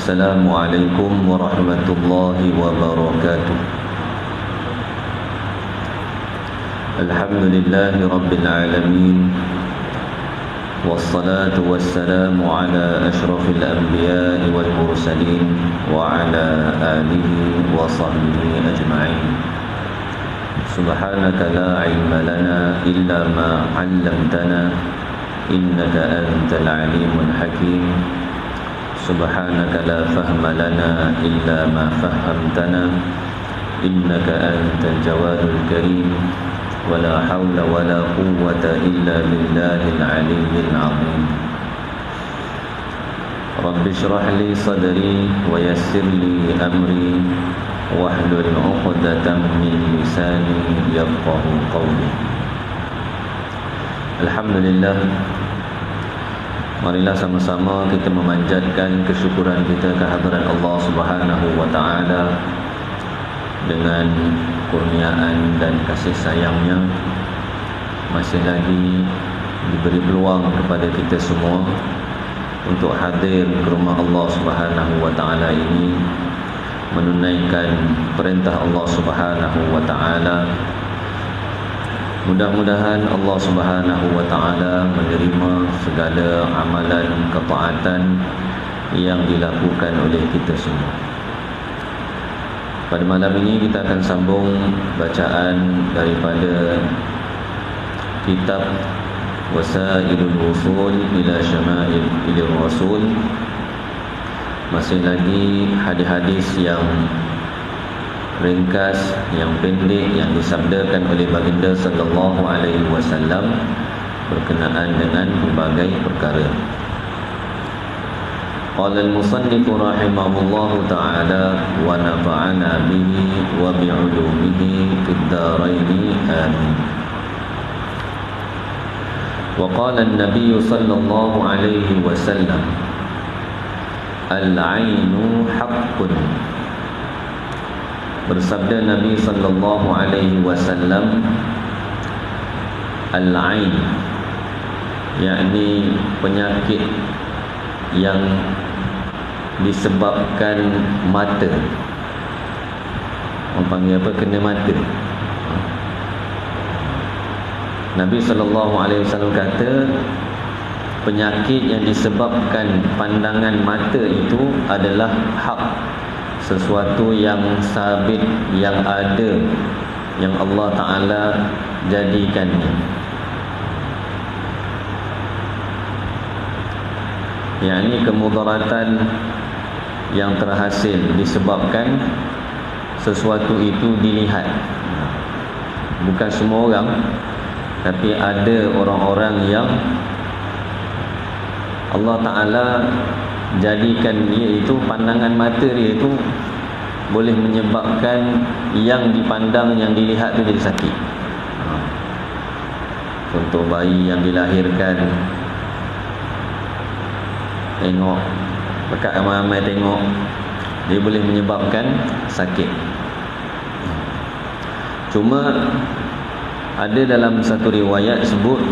Assalamualaikum warahmatullahi wabarakatuh. Alhamdulillahi rabbil alamin. Wassalatu wassalamu ala ashrafil anbiya'i wal mursalin wa ala alihi wa sahbihi ajma'in. Subhanaka la ilma lana illa ma 'allamtana innaka antal alimul hakim. Subhanaka la fahma lana illa ma fahamtana innaka antal jawadul karim. Wala hawla wala quwwata illa billahil aliyyil azim. Rabbi shrah li sadri wa yassir li amri wahlul 'uqdatam min lisani yafqahu qawli. Alhamdulillah, marilah sama-sama kita memanjatkan kesyukuran kita kehadiran Allah Subhanahu wa taala dengan kurniaan dan kasih sayangnya masih lagi diberi peluang kepada kita semua untuk hadir ke rumah Allah Subhanahu wa taala ini, menunaikan perintah Allah Subhanahu wa taala. Mudah-mudahan Allah Subhanahu wa taala menerima segala amalan ketaatan yang dilakukan oleh kita semua. Pada malam ini kita akan sambung bacaan daripada kitab Wasailul Wusul ila Syama'il Rasul. Masih lagi hadis-hadis yang ringkas, yang pendek, yang disabdakan oleh baginda sallallahu alaihi wasallam berkenaan dengan berbagai perkara. Qala al-musannif rahimahullahu ta'ala wa nafa'ana bihi wa bi'ulumihi fid dharain amin. Wa qala an-nabiy sallallahu alaihi wasallam al-'ainu haqqun. Bersabda Nabi sallallahu alaihi wasallam, al-'ain, yakni penyakit yang disebabkan mata. Orang panggil apa? Kena mata. Nabi sallallahu alaihi wasallam kata penyakit yang disebabkan pandangan mata itu adalah hak, sesuatu yang sabit, yang ada, yang Allah Ta'ala jadikannya. Yakni kemudaratan yang terhasil disebabkan sesuatu itu dilihat. Bukan semua orang, tapi ada orang-orang yang Allah Ta'ala jadikan dia itu, pandangan mata dia itu boleh menyebabkan yang dipandang, yang dilihat itu jadi sakit. Contoh bayi yang dilahirkan, tengok dekat ramai-ramai tengok, dia boleh menyebabkan sakit. Cuma ada dalam satu riwayat sebut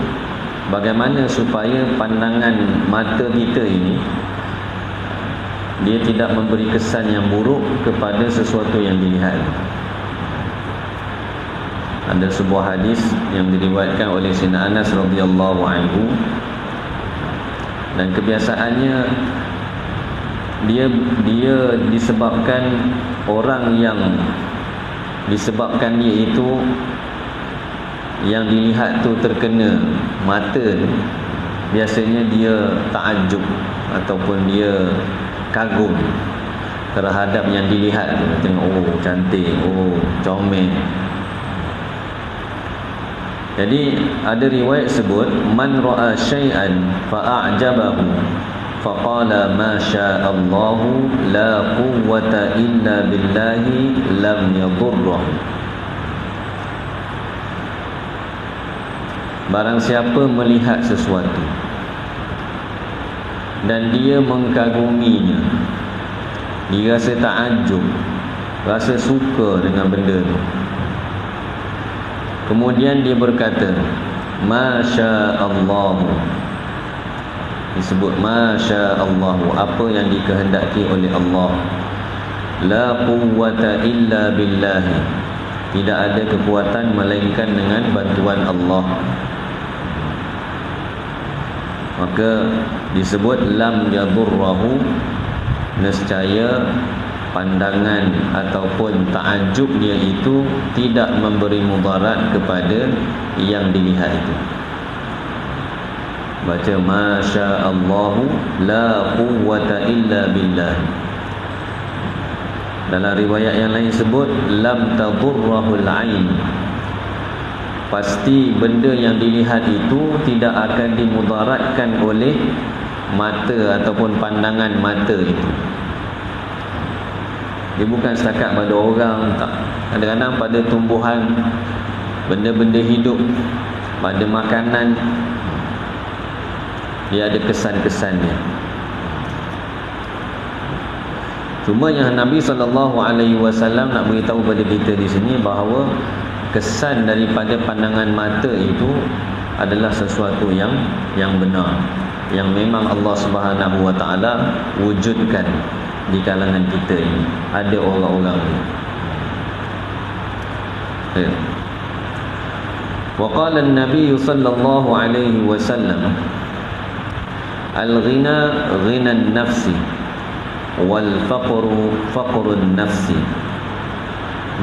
bagaimana supaya pandangan mata kita ini dia tidak memberi kesan yang buruk kepada sesuatu yang dilihat. Ada sebuah hadis yang diriwayatkan oleh Sayyidina Anas radhiyallahu anhu, dan kebiasaannya dia disebabkan orang yang disebabkan dia itu yang dilihat tu terkena mata, biasanya dia takjub ataupun dia kagum terhadap yang dilihat tu. Tengok, oh cantik, oh comel. Jadi ada riwayat sebut, man ra'a syai'an fa'ajabahu faqala ma sya'allahu la quwwata illa billahi lam yadurruh. Barang siapa melihat sesuatu dan dia mengkaguminya, dia rasa takjub, rasa suka dengan benda tu, kemudian dia berkata Masya Allah, disebut masya Allah, apa yang dikehendaki oleh Allah. La quwwata illa billah, tidak ada kekuatan melainkan dengan bantuan Allah. Maka disebut lam yadurrahu, nescaya pandangan ataupun ta'ajub dia itu tidak memberi mudarat kepada yang dilihat itu. Baca masya Allah la quwwata illa billah. Dalam riwayat yang lain sebut lam tadurrahul ain, pasti benda yang dilihat itu tidak akan dimudaratkan oleh mata ataupun pandangan mata itu. Dia bukan setakat pada orang, tak. Kadang-kadang pada tumbuhan, benda-benda hidup, pada makanan, dia ada kesan-kesannya. Cuma yang Nabi SAW nak beritahu pada kita di sini bahawa kesan daripada pandangan mata itu adalah sesuatu yang benar, yang memang Allah Subhanahu Wa Taala wujudkan di kalangan kita ini. Ada orang-orang ni. Wa qala an-nabiy sallallahu alaihi wasallam al-ghina ghina an-nafsi wal faqru faqrun nafsi.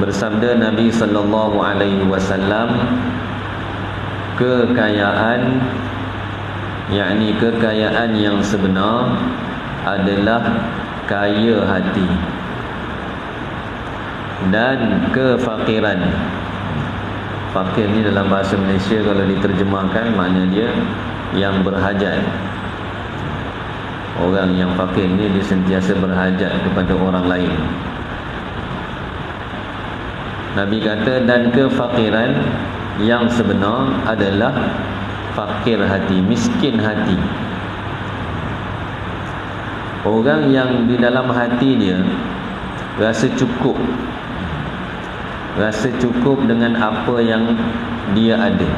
Bersabda Nabi sallallahu alaihi wasallam, kekayaan, yakni kekayaan yang sebenar adalah kaya hati, dan kefakiran. Fakir ni dalam bahasa Malaysia kalau diterjemahkan makna dia yang berhajat. Orang yang fakir ni dia sentiasa berhajat kepada orang lain. Nabi kata, dan kefakiran yang sebenar adalah fakir hati, miskin hati. Orang yang di dalam hati dia rasa cukup, rasa cukup dengan apa yang dia ada,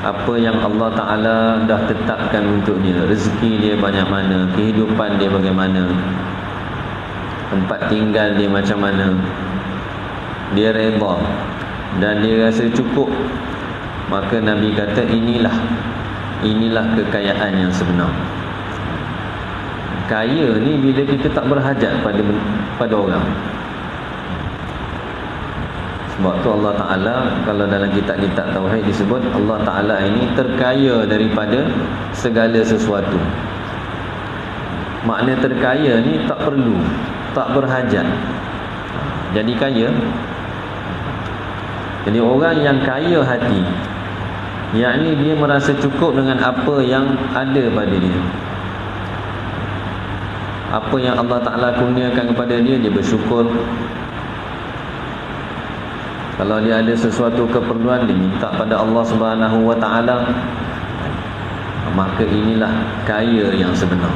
apa yang Allah Ta'ala dah tetapkan untuk dia. Rezeki dia banyak mana, kehidupan dia bagaimana, tempat tinggal dia macam mana, dia redha dan dia rasa cukup. Maka Nabi kata inilah kekayaan yang sebenar. Kaya ni bila kita tak berhajat pada orang. Sebab tu Allah Ta'ala kalau dalam kitab-kitab Tauhid disebut Allah Ta'ala ini terkaya daripada segala sesuatu. Makna terkaya ni tak perlu, tak berhajat. Jadi kaya. Jadi orang yang kaya hati, yakni dia merasa cukup dengan apa yang ada pada dia. Apa yang Allah Ta'ala kurniakan kepada dia, dia bersyukur. Kalau dia ada sesuatu keperluan, dia minta pada Allah Subhanahu Wa Ta'ala. Maka inilah kaya yang sebenar.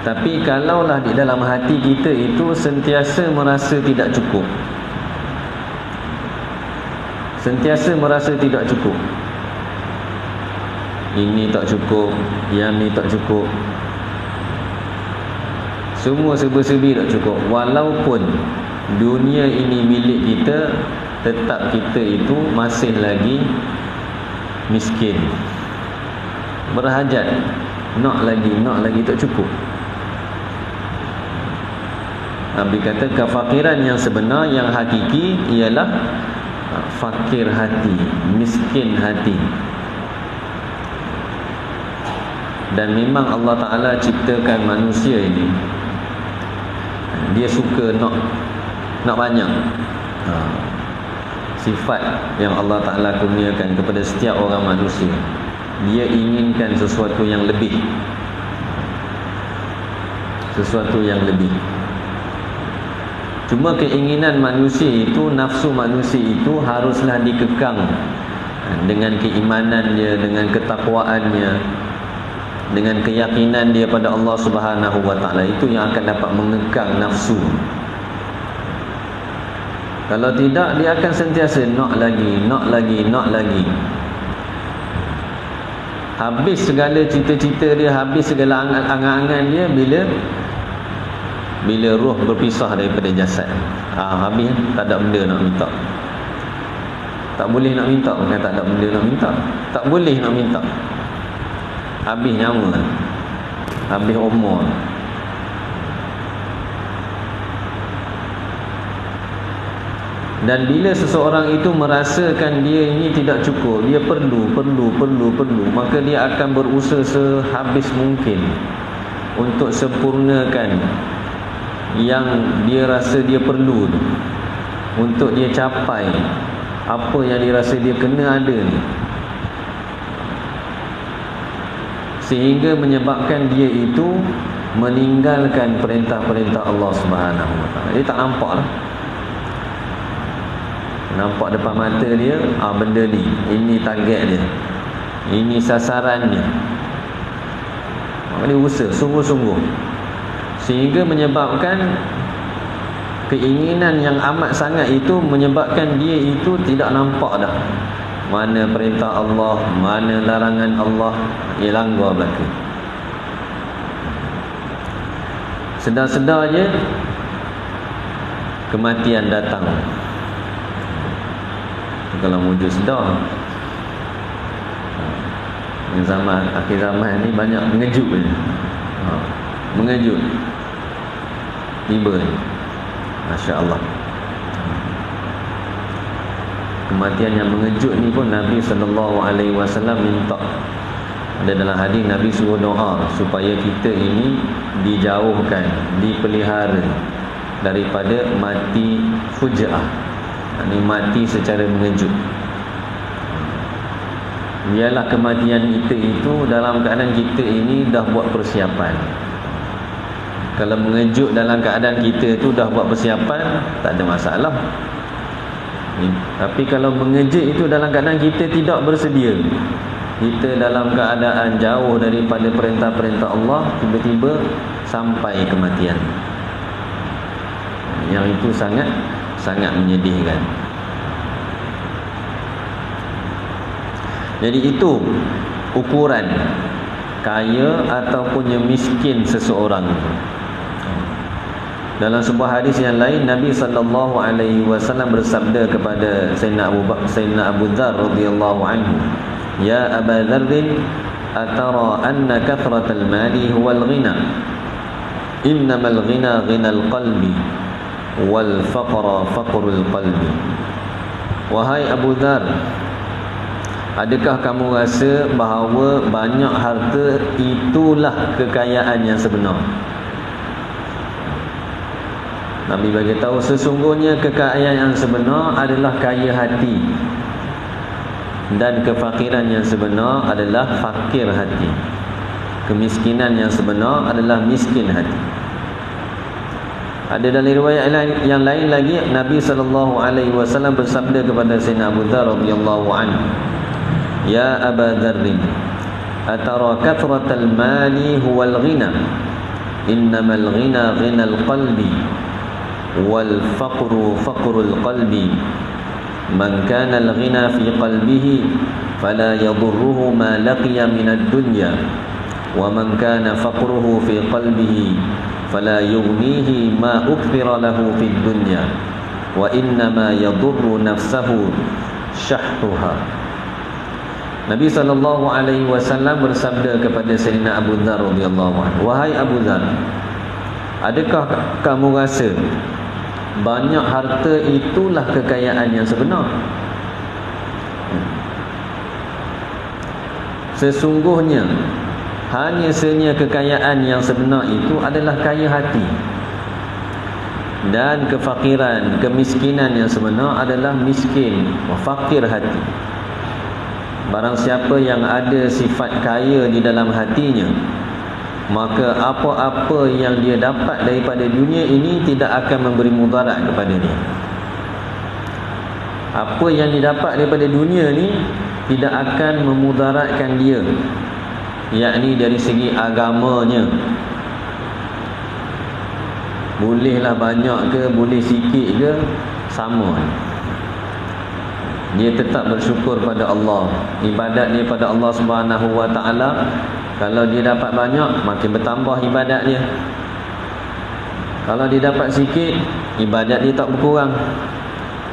Tapi kalaulah di dalam hati kita itu sentiasa merasa tidak cukup, sentiasa merasa tidak cukup, ini tak cukup, yang ni tak cukup, semua serba-serbi tak cukup. Walaupun dunia ini milik kita, tetap kita itu masih lagi miskin, berhajat, nak lagi tak cukup. Nabi kata kefakiran yang sebenar, yang hakiki ialah fakir hati, miskin hati. Dan memang Allah Ta'ala ciptakan manusia ini, dia suka nak banyak. Sifat yang Allah Ta'ala kurniakan kepada setiap orang manusia, dia inginkan sesuatu yang lebih, sesuatu yang lebih. Cuma keinginan manusia itu, nafsu manusia itu haruslah dikekang dengan keimanan dia, dengan ketakwaannya, dengan keyakinan dia pada Allah Subhanahu Wa Ta'ala. Itu yang akan dapat mengekang nafsu. Kalau tidak, dia akan sentiasa nak lagi. Habis segala cita-cita dia, habis segala angan-angan dia bila roh berpisah daripada jasad. Habis, tak ada benda nak minta. Tak boleh nak minta, bukan tak ada benda nak minta. Tak boleh nak minta. Habis nyawa, habis umur. Dan bila seseorang itu merasakan dia ini tidak cukup, dia perlu, maka dia akan berusaha sehabis mungkin untuk sempurnakan yang dia rasa dia perlu tu, untuk dia capai apa yang dia rasa dia kena ada ni, sehingga menyebabkan dia itu meninggalkan perintah-perintah Allah Subhanahu Wa Taala. Dia tak nampak lah. Nampak depan mata dia, benda ni, ini target dia, ini sasarannya. Maka dia usaha sungguh-sungguh, sehingga menyebabkan keinginan yang amat sangat itu menyebabkan dia itu tidak nampak dah mana perintah Allah, mana larangan Allah. Ia langgar belaka. Sedar-sedar je kematian datang. Kalau wujud sedar, zaman akhir zaman ni banyak mengejut je. Mengejut tiba, Masya Allah. Kematian yang mengejut ni pun Nabi SAW minta. Ada dalam hadis Nabi suruh doa supaya kita ini dijauhkan, dipelihara daripada mati fujaah. Ini mati secara mengejut. Biarlah kematian kita itu dalam keadaan kita ini dah buat persiapan. Kalau mengejut dalam keadaan kita itu dah buat persiapan, tak ada masalah. Tapi kalau mengejut itu dalam keadaan kita tidak bersedia, kita dalam keadaan jauh daripada perintah-perintah Allah, tiba-tiba sampai kematian, yang itu sangat menyedihkan. Jadi itu ukuran kaya ataupun miskin seseorang. Dalam sebuah hadis yang lain, Nabi SAW bersabda kepada Sayyidina Abu Dzar radhiyallahu anhu, "Ya Aba Dzar, atara anna kathratal mali huwal ghina? Innamal ghina ghinal qalbi wal faqra faqrul qalbi." Wahai Abu Dzar, adakah kamu rasa bahawa banyak harta itulah kekayaan yang sebenar? Nabi bagi tahu sesungguhnya kekayaan yang sebenar adalah kaya hati, dan kefakiran yang sebenar adalah fakir hati. Kemiskinan yang sebenar adalah miskin hati. Ada dalam riwayat yang lain lagi, Nabi SAW bersabda kepada Sayyidina Abu Dzar radhiyallahu anhu, "Ya Aba Dzar, atara kathratal mali huwal ghina? Innamal ghina ghinal qalbi wal faqru faqrul qalbi. Man kana al ghina fi qalbihi fala yadurruhu ma laqiya min ad-dunya, wa man kana faqruhu fi qalbihi fala yughnihi ma ukthira lahu fid dunya, wa innama yadurru nafsahu syahruha." Nabi SAW bersabda kepada Sayyidina Abu Dzar radhiyallahu anhu, "Wahai Abu Dzar, adakah kamu rasa banyak harta itulah kekayaan yang sebenar? Sesungguhnya hanya sahaja kekayaan yang sebenar itu adalah kaya hati, dan kefakiran, kemiskinan yang sebenar adalah miskin, fakir hati. Barang siapa yang ada sifat kaya di dalam hatinya, maka apa-apa yang dia dapat daripada dunia ini tidak akan memberi mudarat kepada dia. Apa yang didapat daripada dunia ni tidak akan memudaratkan dia, yakni dari segi agamanya. Bolehlah banyak ke, boleh sikit ke, sama. dia tetap bersyukur pada Allah, ibadat dia pada Allah Subhanahu wa taala. Kalau dia dapat banyak, makin bertambah ibadat dia. Kalau dia dapat sikit, ibadat dia tak berkurang,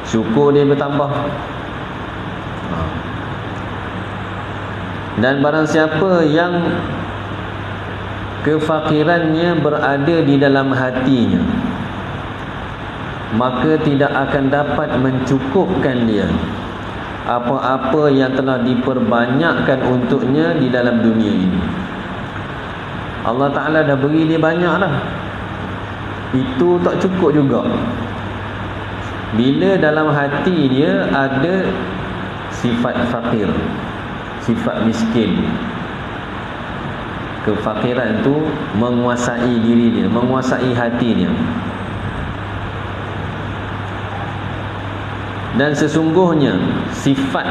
syukur dia bertambah. Dan barang siapa yang kefakirannya berada di dalam hatinya, maka tidak akan dapat mencukupkan dia apa-apa yang telah diperbanyakkan untuknya di dalam dunia ini. Allah Ta'ala dah beri dia banyak dah, itu tak cukup juga. Bila dalam hati dia ada sifat fakir, sifat miskin, kefakiran itu menguasai diri dia, menguasai hati dia. Dan sesungguhnya sifat,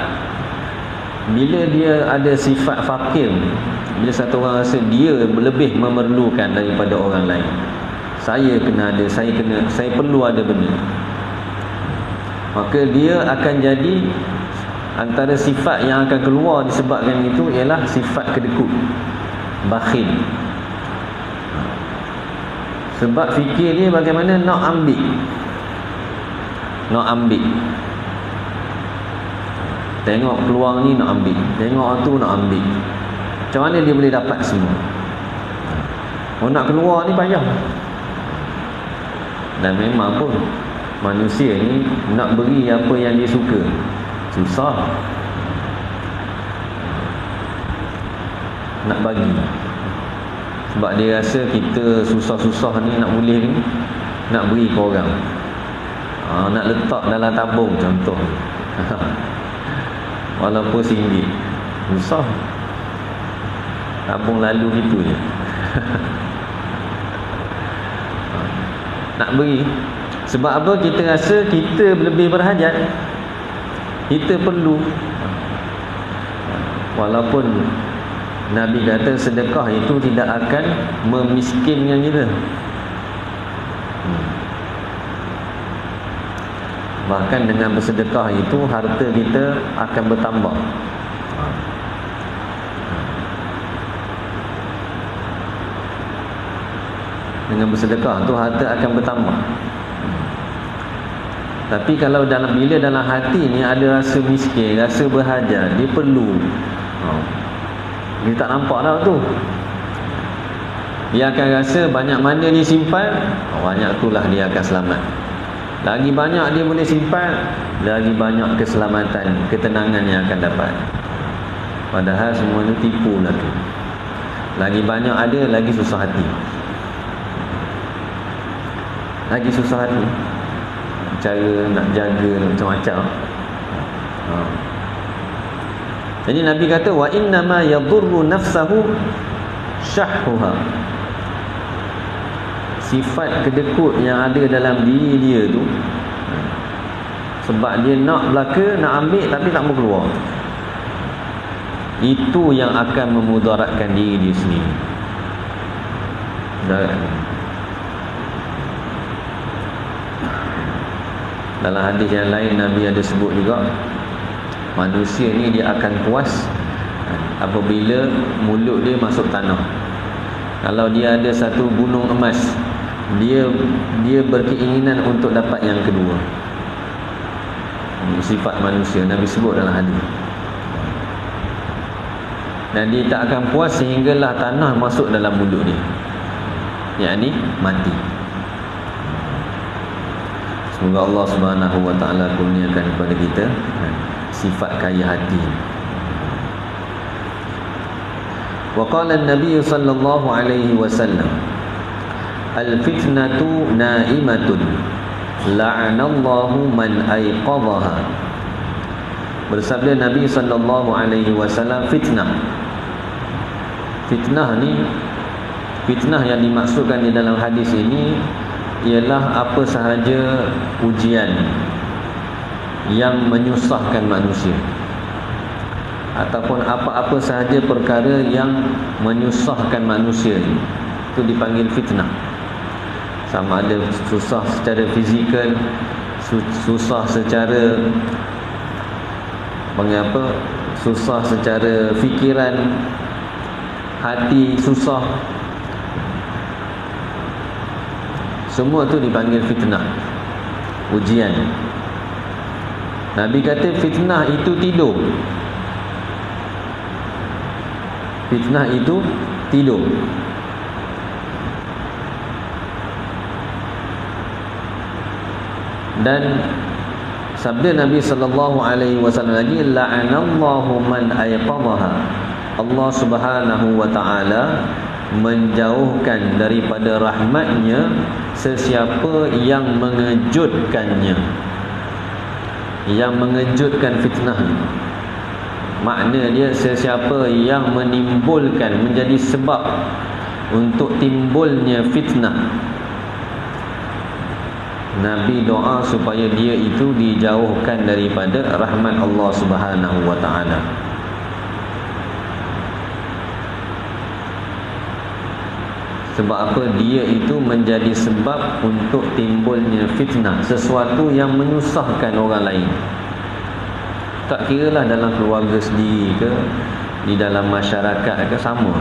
bila dia ada sifat fakir, bila satu orang rasa dia lebih memerlukan daripada orang lain, saya kena ada, saya perlu ada benda, maka dia akan jadi, antara sifat yang akan keluar disebabkan itu ialah sifat kedekut, bakhil. Sebab fikir dia bagaimana nak ambil, tengok peluang ni nak ambil, tengok tu nak ambil. Macam mana dia boleh dapat semua? Oh, nak keluar ni payah. Dan memang pun manusia ni nak beri apa yang dia suka susah, nak bagi. Sebab dia rasa kita susah-susah ni nak boleh ni, nak beri ke orang. Nak letak dalam tabung contoh. Walaupun RM1 susah, tabung lalu gitu je. Nak beri. Sebab apa? Kita rasa kita lebih berhajat, kita perlu. Walaupun Nabi kata sedekah itu tidak akan memiskinkan kita, bahkan dengan bersedekah itu harta kita akan bertambah. Dengan bersedekah tu harta akan bertambah. Tapi kalau bila dalam hati ni ada rasa miskin, rasa berhajat, dia perlu, dia tak nampak dah tu, dia akan rasa banyak mana dia simpan, banyak itulah dia akan selamat. Lagi banyak dia boleh simpan, lagi banyak keselamatan, ketenangan yang akan dapat. Padahal semua itu tipu lah tu. Lagi banyak ada, lagi susah hati, lagi susah hati. Cara nak jaga macam-macam. Jadi Nabi kata wa innama yadurru nafsahu syahhuha. Sifat kedekut yang ada dalam diri dia tu, sebab dia nak belaka, nak ambil tapi tak mau keluar, itu yang akan memudaratkan diri dia sendiri. Dalam hadis yang lain Nabi ada sebut juga, manusia ni dia akan puas apabila mulut dia masuk tanah. Kalau dia ada satu gunung emas, dia berkeinginan untuk dapat yang kedua. Ini sifat manusia Nabi sebut dalam hadis. Dan dia tak akan puas sehinggalah tanah masuk dalam mulut dia, yakni mati. Semoga Allah Subhanahu wa taala kurniakan kepada kita sifat kaya hati. Wa qala an-nabiy sallallahu alaihi wasallam, al-fitnatu na'imatun la'anallahu man ayqadhaha. Bersabda Nabi sallallahu alaihi wasallam, fitnah ni, fitnah yang dimaksudkan di dalam hadis ini ialah apa sahaja ujian yang menyusahkan manusia, ataupun apa-apa sahaja perkara yang menyusahkan manusia, itu dipanggil fitnah. Sama ada susah secara fizikal, susah secara panggil apa, susah secara fikiran, hati susah, semua tu dipanggil fitnah, ujian. Nabi kata fitnah itu tidur. Fitnah itu tidur. Dan sabda Nabi sallallahu alaihi wasallam lagi, la'anallahu man ayqadhaha. Allah Subhanahu wa taala menjauhkan daripada rahmatnya sesiapa yang mengejutkannya. Yang mengejutkan fitnah, makna dia sesiapa yang menimbulkan, menjadi sebab untuk timbulnya fitnah, Nabi doa supaya dia itu dijauhkan daripada rahmat Allah Subhanahu wa taala. Sebab apa? Dia itu menjadi sebab untuk timbulnya fitnah, sesuatu yang menyusahkan orang lain. Tak kiralah dalam keluarga sendiri ke, di dalam masyarakat ke, sama.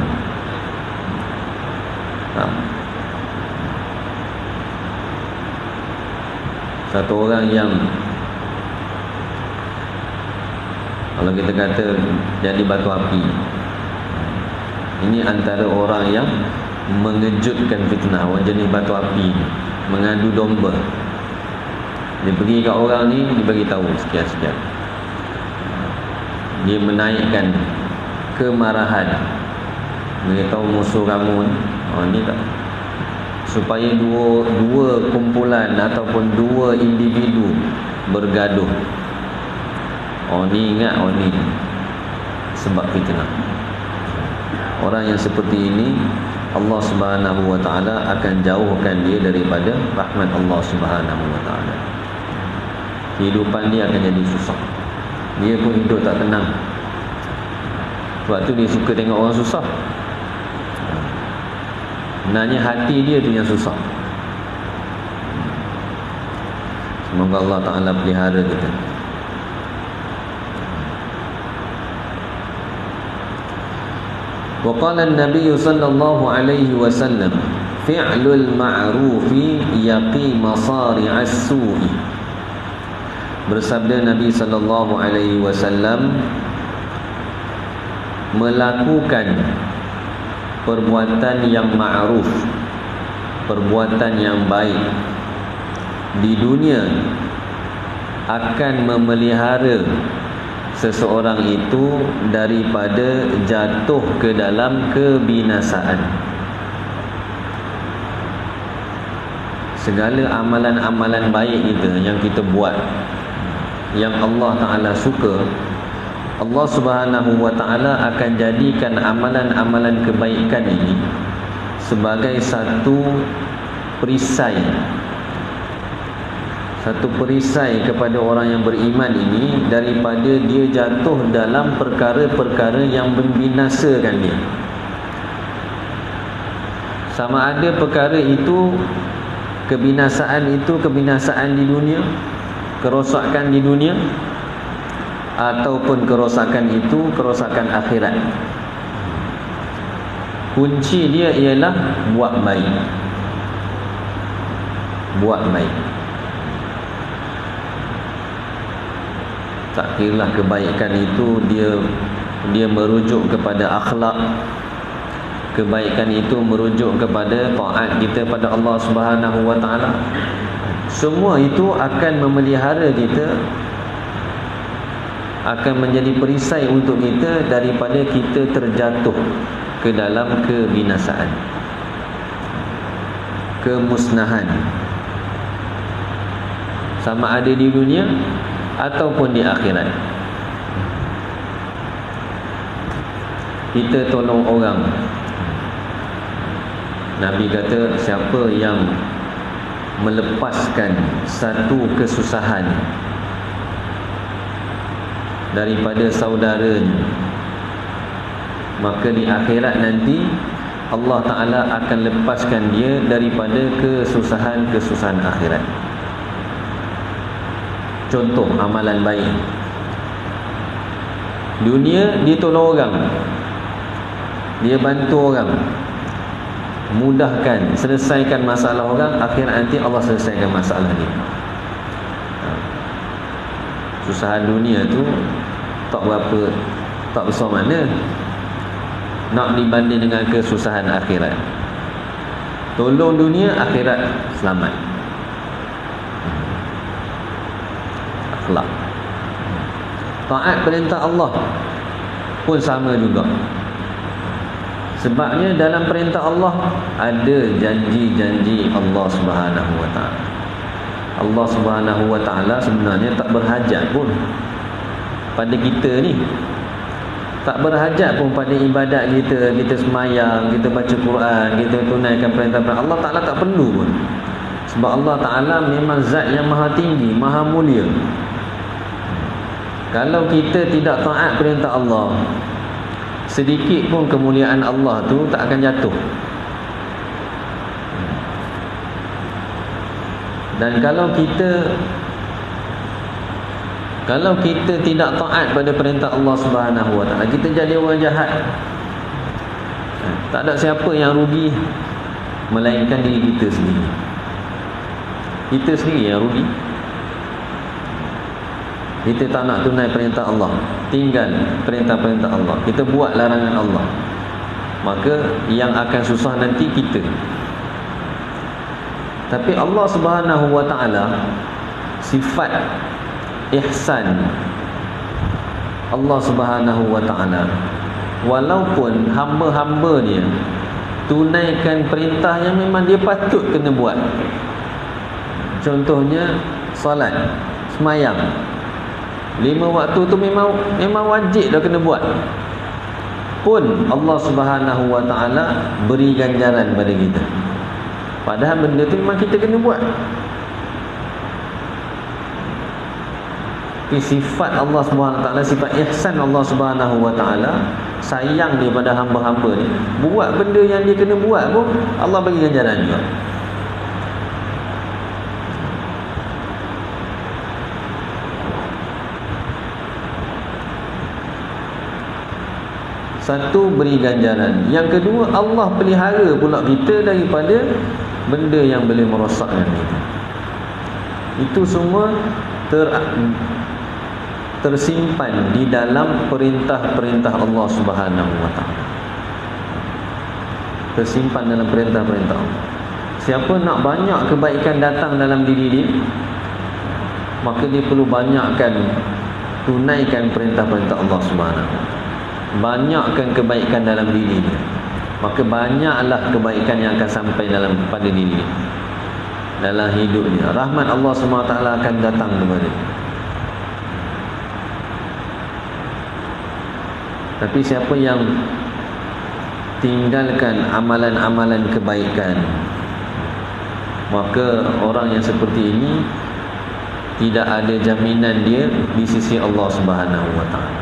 Satu orang yang, kalau kita kata jadi batu api, ini antara orang yang mengejutkan fitnah, orang jenis batu api, mengadu domba. Dia pergi kat orang ni, dia bagi tahu sekian-sekian. Dia menaikkan kemarahan, beritahu musuh kamu ni tak, supaya dua kumpulan ataupun dua individu bergaduh. Oh ni ingat, oh ni sebab fitnah. Orang yang seperti ini Allah Subhanahu wa taala akan jauhkan dia daripada rahmat Allah Subhanahu wa taala. Kehidupan dia akan jadi susah. Dia pun hidup tak tenang. Sebab tu dia suka tengok orang susah. Sebenarnya hati dia tu yang susah. Semoga Allah Ta'ala pelihara kita. Wa qala an-nabiy sallallahu alaihi wasallam, fi'lul ma'rufi yaqi masari'as su'i. Bersabda Nabi sallallahu alaihi wasallam, melakukan perbuatan yang ma'ruf, perbuatan yang baik di dunia akan memelihara seseorang itu daripada jatuh ke dalam kebinasaan. Segala amalan-amalan baik kita yang kita buat, yang Allah Ta'ala suka, Allah Subhanahu wa ta'ala akan jadikan amalan-amalan kebaikan ini sebagai satu perisai, satu perisai kepada orang yang beriman ini daripada dia jatuh dalam perkara-perkara yang membinasakan dia. Sama ada perkara itu, kebinasaan itu kebinasaan di dunia, kerosakan di dunia, ataupun kerosakan itu kerosakan akhirat. Kunci dia ialah buat baik. Buat baik. Tak kiralah kebaikan itu dia merujuk kepada akhlak, kebaikan itu merujuk kepada taat kita pada Allah Subhanahu wa taala. Semua itu akan memelihara kita, akan menjadi perisai untuk kita daripada kita terjatuh ke dalam kebinasaan, kemusnahan, sama ada di dunia ataupun di akhirat. Kita tolong orang, Nabi kata siapa yang melepaskan satu kesusahan daripada saudaranya, maka di akhirat nanti Allah Ta'ala akan lepaskan dia daripada kesusahan-kesusahan akhirat. Contoh amalan baik, Dunia dia tolong orang, dia bantu orang, mudahkan, selesaikan masalah orang. Akhirat nanti Allah selesaikan masalah dia. Susahan dunia tu tak besar mana nak dibanding dengan kesusahan akhirat. Tolong dunia, akhirat selamat. Akhlak, taat perintah Allah pun sama juga. Sebabnya dalam perintah Allah ada janji-janji Allah Subhanahu wa taala. Allah Subhanahu wa taala sebenarnya tak berhajat pun pada kita ni. Tak berhajat pun pada ibadat kita. Kita semayang, kita baca Quran, kita tunaikan perintah-perintah Allah Ta'ala, tak perlu pun. Sebab Allah Ta'ala memang zat yang maha tinggi, maha mulia. Kalau kita tidak taat perintah Allah, sedikit pun kemuliaan Allah tu tak akan jatuh. Dan kalau kita tidak taat pada perintah Allah Subhanahu wa taala, kita jadi orang jahat. Tak ada siapa yang rugi melainkan diri kita sendiri. Kita sendiri yang rugi. Kita tak nak tunai perintah Allah, tinggal perintah-perintah Allah, kita buat larangan Allah, maka yang akan susah nanti kita. Tapi Allah Subhanahu wa taala, sifat ihsan Allah Subhanahu wa taala, walaupun hamba-hamba dia tunaikan perintah yang memang dia patut kena buat, contohnya solat, semayang, 5 waktu tu memang wajib dah kena buat, pun Allah Subhanahu wa taala beri ganjaran pada kita, padahal benda tu memang kita kena buat. Sifat Allah Subhanahu wa taala, sifat ihsan Allah Subhanahu wa taala, sayang dia pada hamba-hamba ni, buat benda yang dia kena buat pun Allah bagi ganjaran juga. Satu, beri ganjaran. Yang kedua, Allah pelihara pula kita daripada benda yang boleh merosakkan kita. Itu semua tersimpan di dalam perintah-perintah Allah Subhanahu wa taala. Tersimpan dalam perintah-perintah Allah. Siapa nak banyak kebaikan datang dalam diri dia, maka dia perlu banyakkan tunaikan perintah-perintah Allah Subhanahu wa taala. Banyakkan kebaikan dalam diri dia, maka banyaklah kebaikan yang akan sampai pada diri dia, dalam hidup dia. Rahmat Allah SWT akan datang kepada dia. Tapi siapa yang tinggalkan amalan-amalan kebaikan, maka orang yang seperti ini tidak ada jaminan dia di sisi Allah Subhanahu wa taala.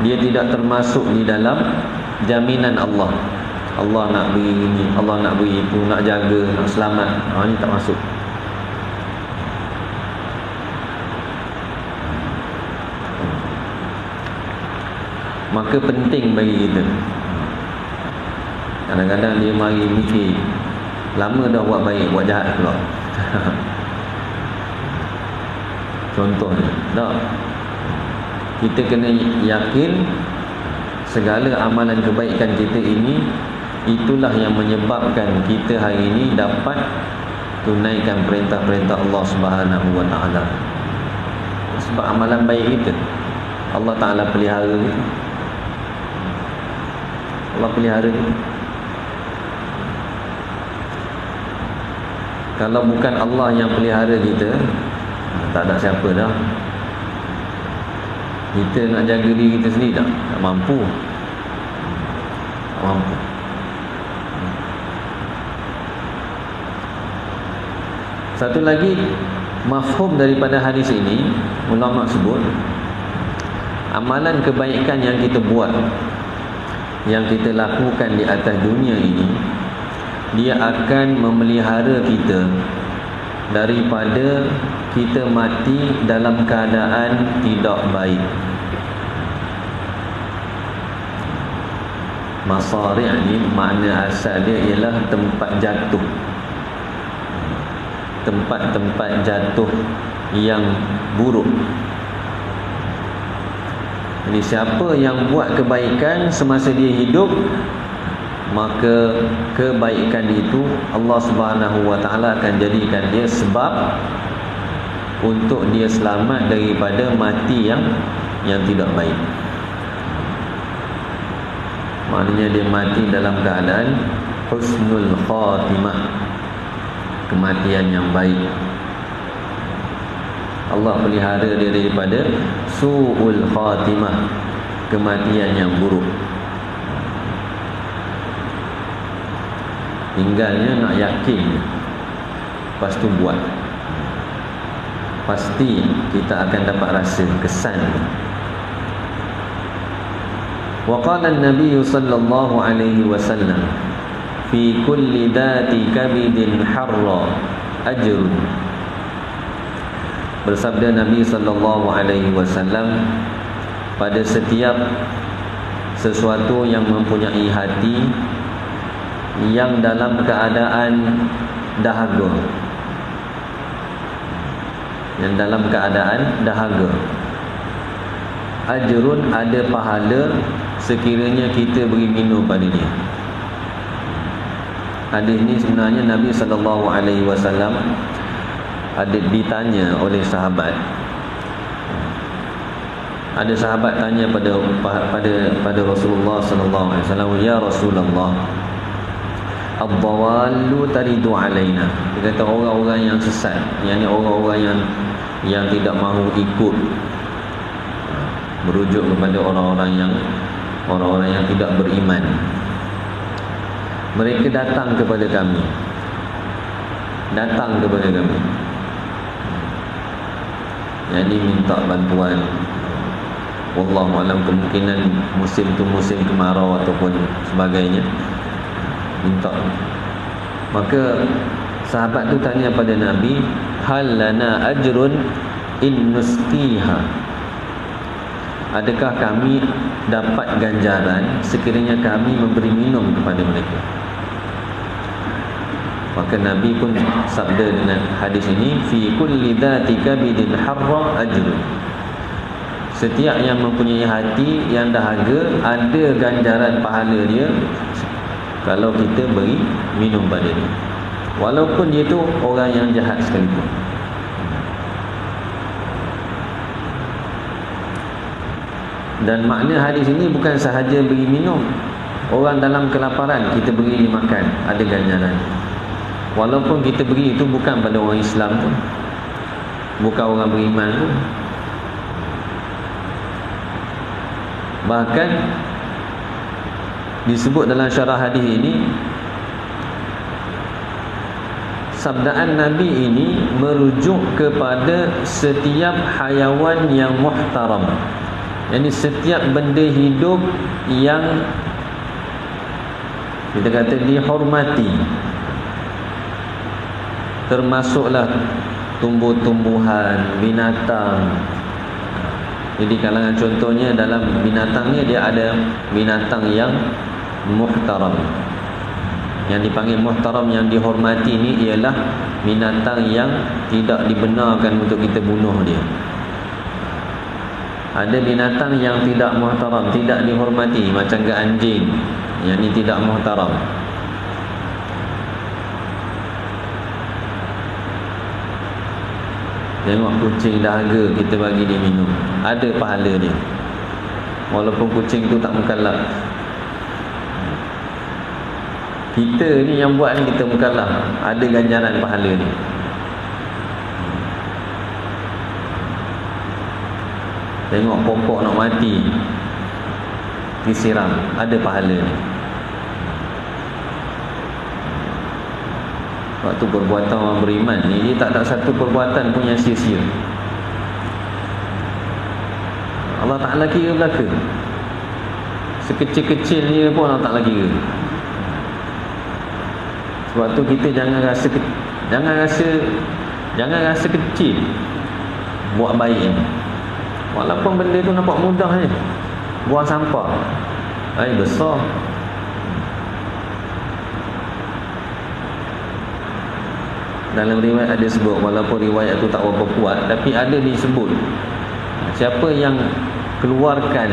Dia tidak termasuk di dalam jaminan Allah. Allah nak beri ini, Allah nak beri itu, nak jaga, nak selamat. Ini tak masuk. Maka penting bagi kita. Kadang-kadang dia mari mikir, lama dah buat baik, buat jahat pula. Contohnya, tak? Kita kena yakin segala amalan kebaikan kita ini, itulah yang menyebabkan kita hari ini dapat tunaikan perintah-perintah Allah Subhanahu wa taala. Sebab amalan baik kita, Allah Taala pelihara kita. Allah pelihara kita. Kalau bukan Allah yang pelihara kita, tak ada siapa dah. Kita nak jaga diri kita sendiri tak mampu. Tak mampu. Satu lagi mafhum daripada hadis ini, ulama sebut amalan kebaikan yang kita buat, yang kita lakukan di atas dunia ini, dia akan memelihara kita daripada kita mati dalam keadaan tidak baik. Masari' ni makna asal dia ialah tempat jatuh, tempat-tempat jatuh yang buruk. Jadi siapa yang buat kebaikan semasa dia hidup, maka kebaikan itu Allah Subhanahu wa taala akan jadikan dia sebab untuk dia selamat daripada mati yang tidak baik. Maknanya dia mati dalam keadaan husnul khatimah, kematian yang baik. Allah pelihara dia daripada su'ul khatimah, kematian yang buruk. Tinggalnya nak yakin, lepas tu buat, pasti kita akan dapat rasa kesan. Wa qala an-nabiy sallallahu alaihi wasallam fi kulli dhati kabidin harra ajrun. Bersabda Nabi sallallahu alaihi wasallam, pada setiap sesuatu yang mempunyai hati yang dalam keadaan dahaga, yang dalam keadaan dahaga, ajrun, ada pahala sekiranya kita beri minum padanya. Hadis ni sebenarnya Nabi sallallahu alaihi wasallam ada ditanya oleh sahabat. Ada sahabat tanya pada Rasulullah sallallahu alaihi wasallam, ya Rasulullah, ad-dawallu taridu alaina. Dia kata orang-orang yang sesat, yakni orang-orang yang tidak mahu ikut, merujuk kepada orang-orang yang tidak beriman. Mereka datang kepada kami, yakni minta bantuan. Wallahu alam, kemungkinan musim tu musim kemarau ataupun sebagainya, minta. Maka sahabat tu tanya pada Nabi, hal lana ajrun in nusqiha, adakah kami dapat ganjaran sekiranya kami memberi minum kepada mereka? Maka Nabi pun sabda dengan hadis ini, fi kulli dhati kabidin harra ajrun, setiap yang mempunyai hati yang dahaga ada ganjaran pahala dia kalau kita beri minum pada dia, walaupun dia tu orang yang jahat sekalipun. Dan makna hadis ini bukan sahaja beri minum, orang dalam kelaparan kita beri dia makan, ada ganjaran. Walaupun kita beri itu bukan pada orang Islam pun, bukan orang beriman pun. Bahkan disebut dalam syarah hadis ini, sabdaan Nabi ini merujuk kepada setiap hayawan yang muhtaram, yakni setiap benda hidup yang kita kata dihormati, termasuklah tumbuh-tumbuhan, binatang. Jadi kalangan contohnya dalam binatangnya dia ada binatang yang muhtaram. Yang dipanggil muhtaram, yang dihormati ni ialah binatang yang tidak dibenarkan untuk kita bunuh dia. Ada binatang yang tidak muhtaram, tidak dihormati, macam ke anjing, yang ni tidak muhtaram. Tengok kucing dahaga, kita bagi dia minum, ada pahala dia, walaupun kucing tu tak mukallaf. Kita ni yang buat ni, kita mukallaf, ada ganjaran pahala ni. Tengok pokok nak mati, disiram, ada pahala ni. Waktu perbuatan orang beriman ni, dia tak ada satu perbuatan pun yang sia-sia. Allah Ta'ala kira belaka. Sekecil-kecilnya pun Allah Ta'ala kira. Sebab tu kita jangan rasa kecil buat baik ni. Walaupun benda tu nampak mudah je, buang sampah, besar. dalam riwayat ada sebut, walaupun riwayat tu tak berapa kuat, tapi ada disebut siapa yang keluarkan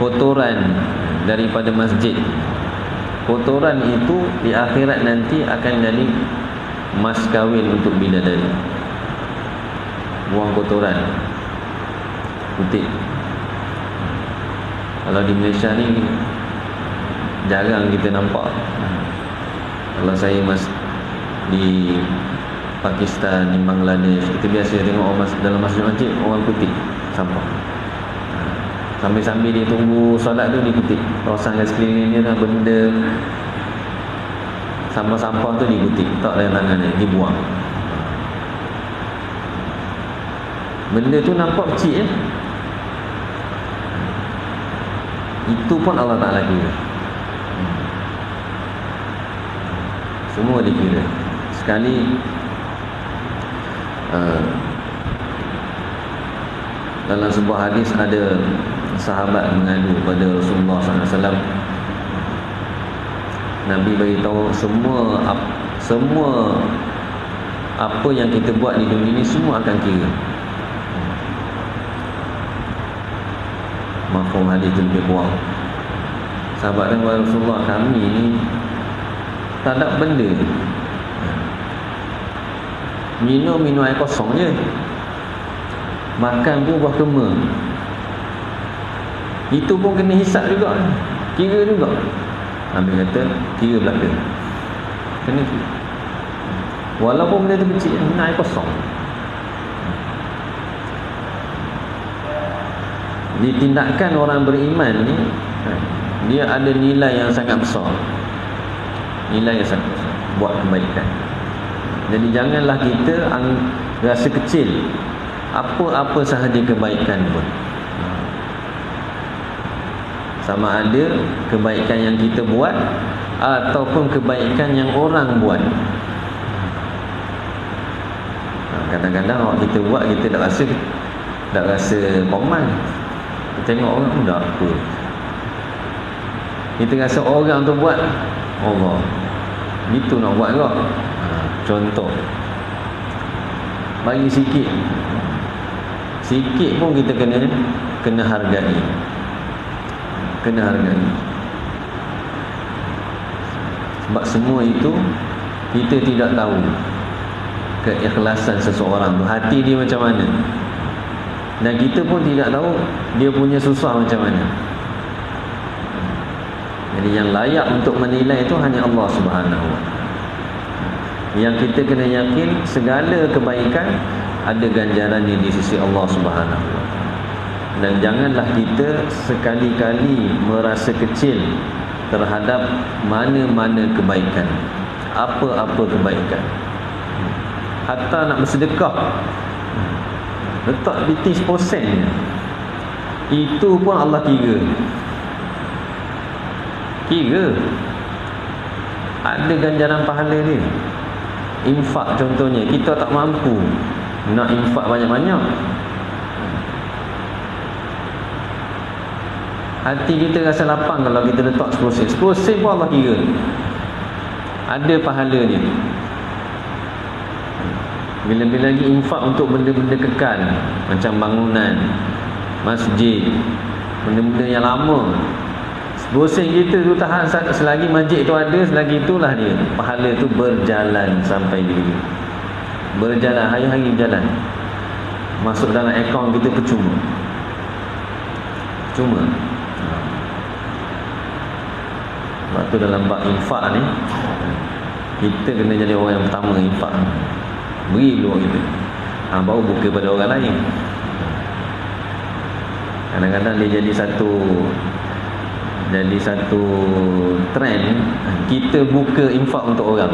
kotoran daripada masjid, kotoran itu di akhirat nanti akan jadi mas kahwin untuk bidadari. Buang kotoran putih. Kalau di Malaysia ni jarang kita nampak. Kalau saya di Pakistan, di Bangladesh, kita biasa tengok orang dalam masjid-masjid orang putih sampah. Sambil-sambil dia tunggu solat tu, dia putih. Kawasan kat sekeliling dia, benda sampah-sampah tu dibutik, tak dalam tangan dia, dibuang. Benda tu nampak kecil ya? Itu pun Allah Ta'ala kira. Semua dikira. Sekali dalam sebuah hadis ada sahabat mengadu pada Rasulullah SAW. Nabi beritahu semua apa yang kita buat di dunia ini semua akan kira. Mafhum hadis itu lebih kurang. Sahabat dan Rasulullah, kami ni tak ada benda, minum air kosong je, makan pun buah kurma, itu pun kena hisap juga, kira juga. Nabi kata kira belaka, kena kira. Walaupun benda tu kecil, minum air kosong. Di tindakan orang beriman ni, dia ada nilai yang sangat besar, nilai yang sangat besar buat kebaikan. Jadi janganlah kita rasa kecil apa-apa sahaja kebaikan pun. Sama ada kebaikan yang kita buat ataupun kebaikan yang orang buat. Kadang-kadang awak kita buat, kita tak rasa koman. Tengok orang tu dah apa, kita rasa orang tu buat, Allah gitu nak buat ke? Contoh, bagi sikit pun kita kena hargai, sebab semua itu kita tidak tahu keikhlasan seseorang tu, hati dia macam mana, dan kita pun tidak tahu dia punya susah macam mana. Jadi yang layak untuk menilai itu hanya Allah Subhanahu wa taala. Yang kita kena yakin segala kebaikan ada ganjarannya di sisi Allah Subhanahu wa taala. Dan janganlah kita sekali-kali merasa kecil terhadap mana-mana kebaikan, apa-apa kebaikan. Hatta nak bersedekah, letak di 10%, itu pun Allah kira. Ada ganjaran pahala dia. Infak contohnya, kita tak mampu nak infak banyak-banyak, hati kita rasa lapang kalau kita letak 10%, 10% pun Allah kira, ada pahala dia. Bila-bila lagi infak untuk benda-benda kekal, macam bangunan, masjid, benda-benda yang lama, 10% kita tu tahan selagi masjid tu ada, selagi itulah dia, pahala tu berjalan sampai diri, berjalan, hari-hari berjalan, masuk dalam akaun kita percuma. Sebab tu dalam bab infak ni, kita kena jadi orang yang pertama infak, beri dulu kita, baru buka pada orang lain. Kadang-kadang dia jadi satu trend, kita buka infak untuk orang,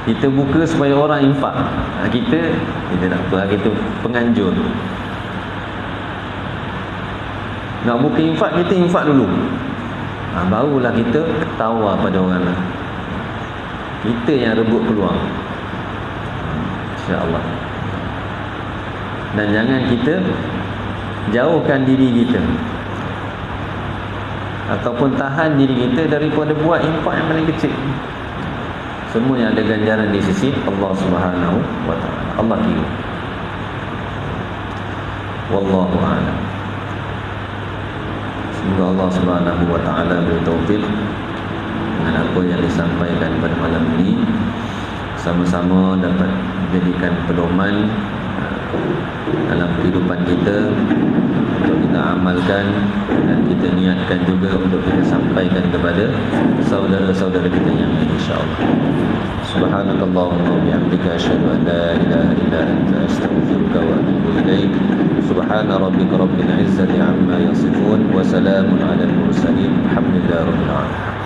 kita buka supaya orang infak, kita tak apa, kita penganjur. Nak buka infak, kita infak dulu, barulah kita tawar pada orang lain, kita yang rebut peluang, insya-Allah. Dan jangan kita jauhkan diri kita ataupun tahan diri kita daripada buat infak yang paling kecil. Semua yang ada ganjaran di sisi Allah Subhanahu wa taala. Allah kira. Wallahu a'lam. Semoga Allah Subhanahu wa taala beri taufik dengan apa yang disampaikan pada malam ini, sama-sama dapat menjadikan pedoman dalam kehidupan kita untuk kita amalkan, dan kita niatkan juga untuk kita sampaikan kepada saudara-saudara kita yang lain, insya-Allah. Subhanakallahumma wa bihamdika asyhadu an la ilaha illa anta astaghfiruka wa atubu ilaik. Subhana rabbika rabbil izzati amma yasifun wa salamun alal mursalin. Alhamdulillahirabbil alamin.